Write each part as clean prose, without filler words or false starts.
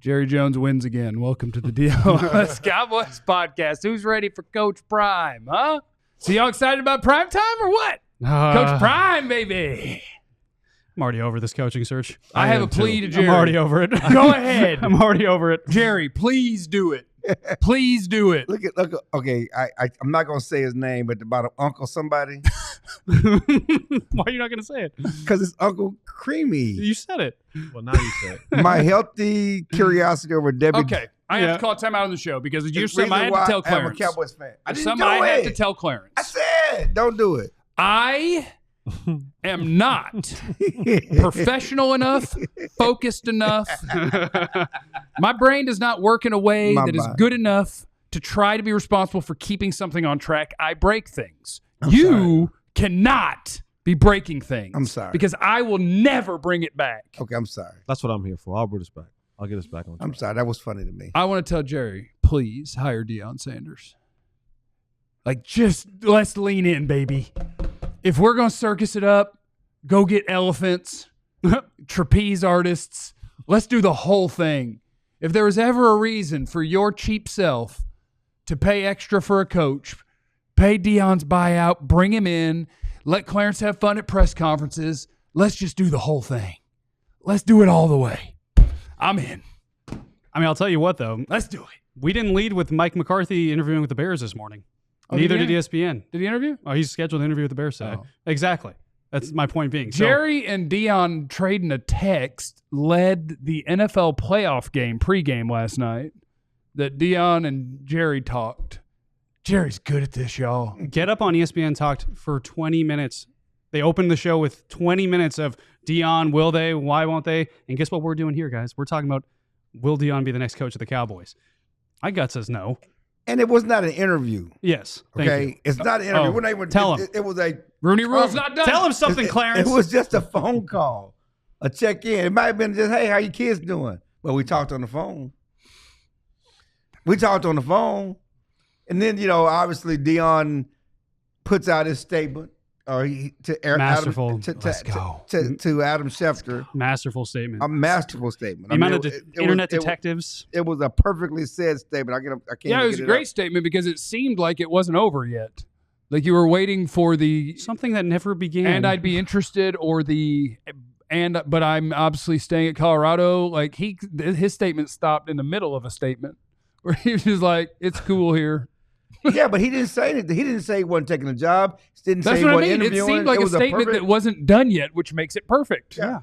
Jerry Jones wins again. Welcome to the DLLS Cowboys podcast. Who's ready for Coach Prime, huh? So y'all excited about prime time or what? Coach Prime, baby. I'm already over this coaching search. I have a plea to Jerry. I'm already over it. Go ahead. I'm already over it. Jerry, please do it. Please do it. Look. Okay, I'm not gonna say his name, but about Uncle somebody. Why are you not going to say it? Because it's Uncle Creamy. You said it. Well, now you say it. My healthy curiosity over Debbie. Okay, I have to call time out on the show because you're It's something I had to tell reason why I'm a Clarence. Cowboys fan. I didn't Something do I had it. to tell Clarence. I said, don't do it. I am not professional enough, focused enough. My brain does not work in a way that is good enough to try to be responsible for keeping something on track. I break things. You cannot be breaking things. I'm sorry. Because I will never bring it back. Okay, I'm sorry. That's what I'm here for. I'll bring us back. I'll get us back on track. I'm sorry. That was funny to me. I want to tell Jerry, please hire Deion Sanders. Like, just let's lean in, baby. If we're going to circus it up, go get elephants, trapeze artists. Let's do the whole thing. If there was ever a reason for your cheap self to pay extra for a coach, pay Deion's buyout, bring him in, let Clarence have fun at press conferences. Let's just do the whole thing. Let's do it all the way. I'm in. I mean, I'll tell you what, though. Let's do it. We didn't lead with Mike McCarthy interviewing with the Bears this morning. Oh, Neither did did he? ESPN. Did he interview? Oh, he's scheduled to interview with the Bears today. Oh. Exactly. That's my point being. Jerry and Deion trading a text led the NFL playoff game pregame last night that Deion and Jerry talked. Jerry's good at this, y'all. Get Up on ESPN talked for 20 minutes. They opened the show with 20 minutes of Deion, will they, why won't they? And guess what we're doing here, guys? We're talking about, will Deion be the next coach of the Cowboys? My gut says no. And it was not an interview. Yes. Thank Okay, you. it's not an interview. Oh, We're not even, tell him. It was a Rooney Rule's not done. Tell him something, Clarence. It was just a phone call, a check in. It might have been just, hey, how your kids doing? Well, we talked on the phone. And then, obviously Deion puts out his statement, or Masterful. to Adam Schefter. Masterful statement. A masterful statement. The amount of internet it was- detectives. It was a perfectly said statement. I can't. Yeah, it was a great statement because it seemed like it wasn't over yet. Like you were waiting for the Something that never began. and I'd be interested or but I'm obviously staying at Colorado. Like his statement stopped in the middle of a statement where he was just like, it's cool here. Yeah, but he didn't say anything. He didn't say he wasn't taking a job. He didn't That's say what he I wasn't mean. It interviewing. seemed like a was statement perfect- that wasn't done yet, which makes it perfect. Yeah.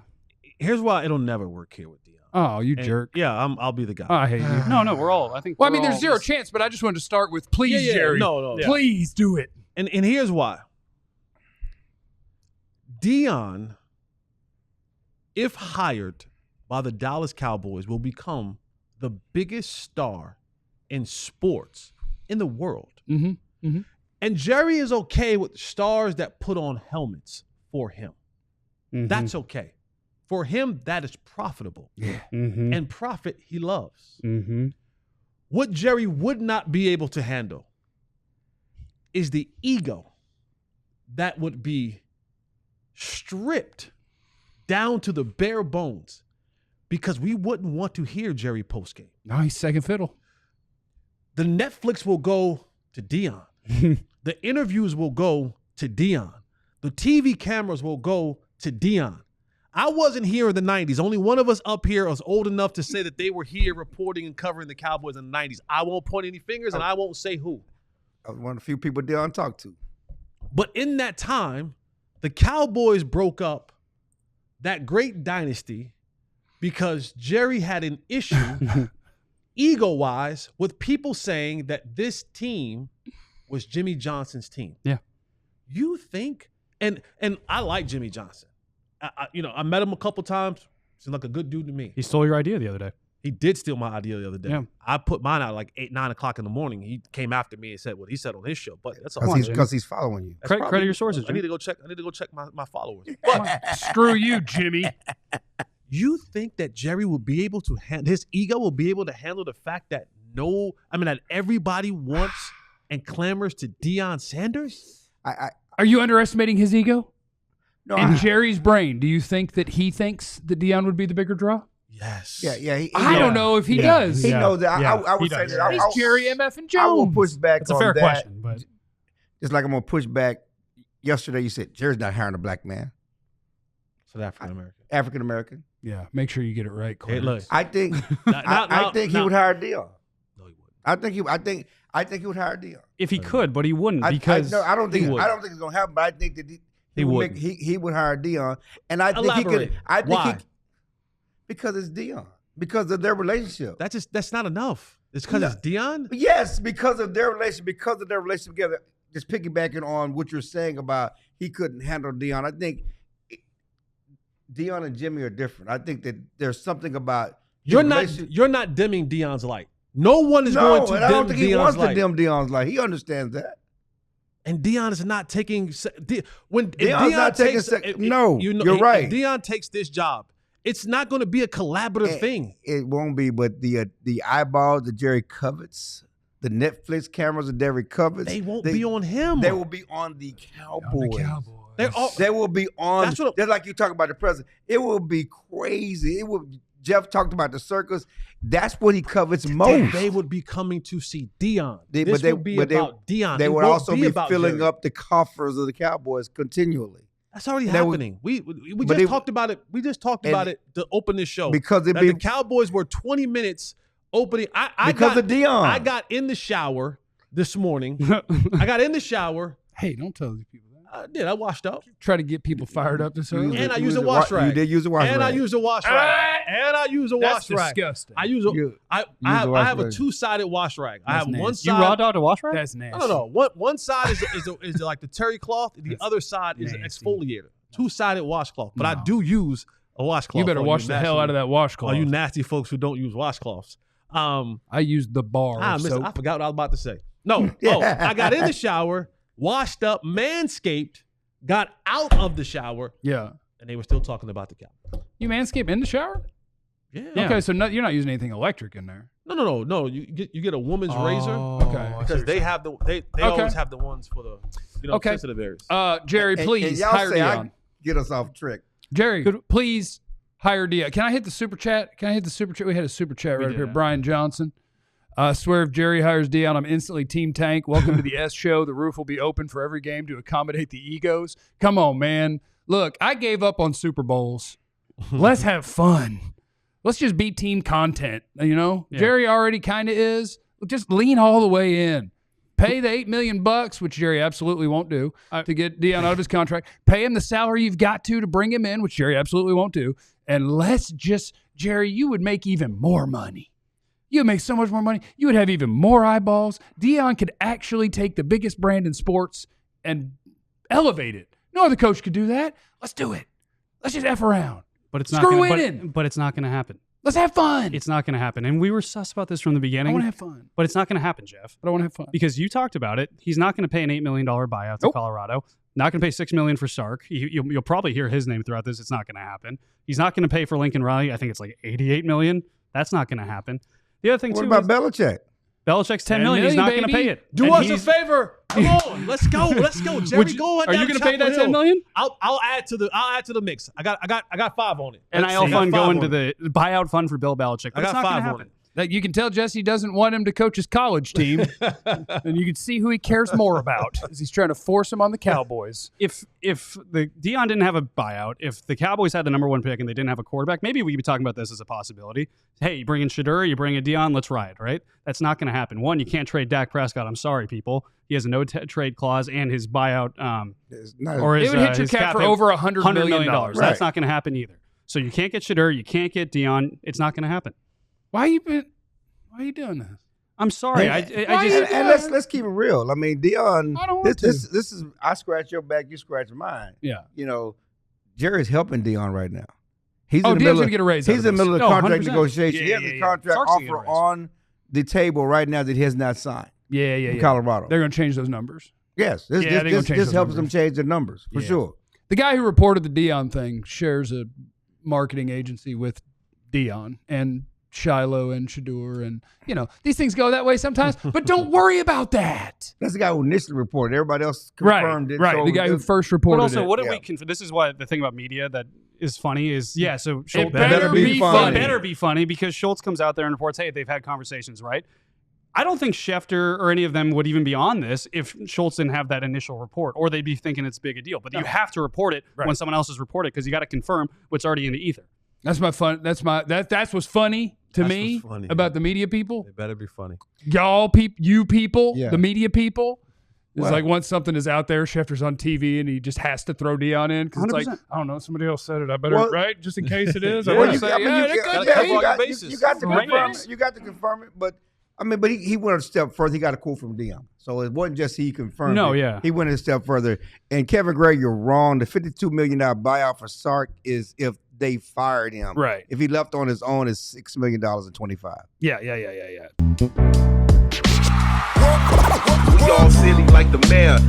Here's why it'll never work here with Deion. Oh, you And- jerk. Yeah, I mean the guy. I hate you. No, we're all. I think. Well, I we're mean, there's all zero just- chance, but I just wanted to start with, please, Yeah, Jerry. no. Please do it. And here's why. Deion, if hired by the Dallas Cowboys, will become the biggest star in sports in the world. Mm-hmm. Mm-hmm. And Jerry is okay with stars that put on helmets for him. Mhm. That's okay. For him, that is profitable. Yeah. Mhm. And profit he loves. Mhm. What Jerry would not be able to handle is the ego that would be stripped down to the bare bones because we wouldn't want to hear Jerry postgame. No, he's second fiddle. The Netflix will go to Deion. The interviews will go to Deion. The TV cameras will go to Deion. I wasn't here in the 90s. Only one of us up here was old enough to say that they were here reporting and covering the Cowboys in the 90s. I won't point any fingers and I won't say who. I was one of the few people Deion talked to. But in that time, the Cowboys broke up that great dynasty because Jerry had an issue ego-wise with people saying that this team was Jimmy Johnson's team. Yeah. You think, and I like Jimmy Johnson. I met him a couple times. Seemed like a good dude to me. He stole your idea the other day. He did steal my idea the other day. Yeah. I put mine out like 8, 9 o'clock in the morning. He came after me and said what he said on his show. But that's all. Because he's following you. That's Credit probably- your sources, I Jimmy. need to go check my followers. Screw you, Jimmy. You think that Jerry will be able to his ego will be able to handle the fact that that everybody wants and clamors to Deion Sanders? Are you underestimating his ego? No, In Jerry's brain, do you think that he thinks that Deion would be the bigger draw? Yes. Yeah. I don't know if he does. He Yeah. knows that. Yeah, I would he say does. that. He's Jerry MF and Jones. I will push back It's a on fair that. question, but Just like I'm gonna push back. Yesterday, you said Jerry's not hiring a black man, South African American. African American. Yeah, make sure you get it right, Hey, Clarence. look. I think. Now- I think he would hire Deion. No, he wouldn't. I think he would hire Deion. if he could, but he wouldn't I because don't think he would. it's gonna happen. But I think that He would wouldn't. he would hire Deion, and I think Elaborate. he could. I think Why? because it's Deion, because of their relationship. That's not enough. It's because it's Deion. Yes, because of their relationship together. Just piggybacking on what you're saying about he couldn't handle Deion. I think Deion and Jimmy are different. I think that there's something about You're his not relationship- you're not dimming Deion's light. No one is No, going to and I don't dim think he wants Deion's light. to dim Deion's light. He understands that. And Deion is not taking when if Deion's Deion not taking takes no, you're right. If Deion takes this job, it's not going to be a collaborative thing. It won't be, but the eyeballs that Jerry covets, the Netflix cameras that Jerry covets, They won't be on him. They will be on the Cowboys. They're all, They will be on. That's what- Just like you talk about the president. It will be crazy. It will. Jeff talked about the circus. That's what he covets most. they would be coming to see Deion. They- This but they- would be but they- about Deion. They It would won't also be about filling Jerry. up the coffers of the Cowboys continually That's already That would- happening. We but just they- talked about it. We just talked and- about it to open this show. because it That be the Cowboys were 20 minutes opening. I because got, of Deion. I got in the shower this morning. I got in the shower. Hey, don't tell these people that. I did. I washed up. Try to get people fired up this early. And I You used a used wash rag. You did use a wash And I rag. used a wash rag. And I use a That's wash rag. disgusting. I use a. You- I use have, a I wash have a rag. two-sided wash rag. I That's have one nasty. you side. raw dogged a wash rag? That's nasty. No. One side is like the terry cloth. The other side is an nasty. exfoliator. Two-sided washcloth. But I No. do use a washcloth. You better wash the hell out of that washcloth. All you nasty folks who don't use washcloths. I used the bar. of Listen, soap. I forgot what I was about to say. No. I got in the shower, washed up, manscaped, got out of the shower, Yeah. and they were still talking about the Cowboys. You manscape in the shower? Yeah. Okay, so you're not using anything electric in there. No. You get a woman's razor Okay. because they have they always have the ones for the Okay. sensitive areas. Jerry, And please y'all hire say Deion. get us off trick. Jerry, please hire Deion. Can I hit the super chat? We had a super chat right up here. did. Brian Johnson. I swear if Jerry hires Deion, I'm instantly Team Tank. Welcome to the S Show. The roof will be open for every game to accommodate the egos. Come on, man. Look, I gave up on Super Bowls. Let's have fun. Let's just be team content, you know? Yeah. Jerry already kind of is. Just lean all the way in. Pay the $8 million, which Jerry absolutely won't do, to get Deion out of his contract. Pay him the salary you've got to bring him in, which Jerry absolutely won't do. And let's just, Jerry, you would make even more money. You would make so much more money. You would have even more eyeballs. Deion could actually take the biggest brand in sports and elevate it. No other coach could do that. Let's do it. Let's just F around. But it's not Screw gonna, winning. but it's not going to happen. Let's have fun. It's not going to happen. And we were sus about this from the I beginning. want to have fun. But it's not going to happen, Jeff. But I want to have fun. Because you talked about it. He's not going to pay an $8 million buyout to Nope. Colorado. Not going to pay $6 million for Sark. You'll probably hear his name throughout this. It's not going to happen. He's not going to pay for Lincoln Riley. I think it's like $88 million. That's not going to happen. The other thing What too about is Belichick? Belichick's $10 $10 million. He's million, not going to baby. pay it. Do And us a he's- favor. Come on, let's go. Jerry, Would you- go on Are down you going to pay that Chapel $10 million? Hill. I'll add to the mix. I got 5 on it. NIL Let's see. fund I got 5 going on to it. the buyout fund for Bill Belichick. But I it's got not going 5 to on happen. it. Like you can tell Jesse doesn't want him to coach his college team, and you can see who he cares more about as he's trying to force him on the Cowboys. If the Deion didn't have a buyout, if the Cowboys had the number 1 pick and they didn't have a quarterback, maybe we could be talking about this as a possibility. Hey, you bring in Shedeur, you bring in Deion, let's ride, right? That's not going to happen. One, you can't trade Dak Prescott. I'm sorry, people. He has a no-trade clause, and his buyout, It's not, or It his, would hit your his cap for hit over $100 million. That's Right. not going to happen either. So you can't get Shedeur, you can't get Deion. It's not going to happen. Why are you doing this? I'm sorry. Why I and, just and let's keep it real. I mean, Deion. I don't want this is I scratch your back, you scratch mine. Yeah. You know, Jerry's helping Deion right now. He's Oh, in the Deion's middle. going to get a raise. He's in the middle of the No, contract 100%. negotiation. Yeah, He has yeah, a yeah. contract Sark's gonna get a offer raise. on the table right now that he has not signed Yeah. in Colorado. They're going to change those numbers. Yes, this, Yeah, they're gonna this, change this those helps numbers. them change their numbers for Yeah. sure. The guy who reported the Deion thing shares a marketing agency with Deion and Shiloh and Shedeur, and these things go that way sometimes. But don't worry about that. That's the guy who initially reported. Everybody else confirmed it. Right. So The guy who it's- first But reported also, it. what do Yeah. we? This is why the thing about media that is funny is so Schultz better be funny. It better be funny because Schultz comes out there and reports, hey, they've had conversations, right? I don't think Schefter or any of them would even be on this if Schultz didn't have that initial report, or they'd be thinking it's big a deal. But you have to report it when someone else has reported because you got to confirm what's already in the ether. That's my fun. That's what's funny to me about the media people. They better be funny. Y'all you people, the media people. It's like once something is out there, Schefter's on TV and he just has to throw Deion in because it's like, I don't know, somebody else said it. I better, right? Just in case it is. I want to say, you got to confirm it. You got to confirm it, but he went a step further. He got a quote from Deion. So it wasn't just he confirmed it. He went a step further. And Kevin Gray, you're wrong. The $52 million buyout for Sark is if they fired him. Right. If he left on his own, it's $6 million and $25. Yeah. We all silly like the mayor.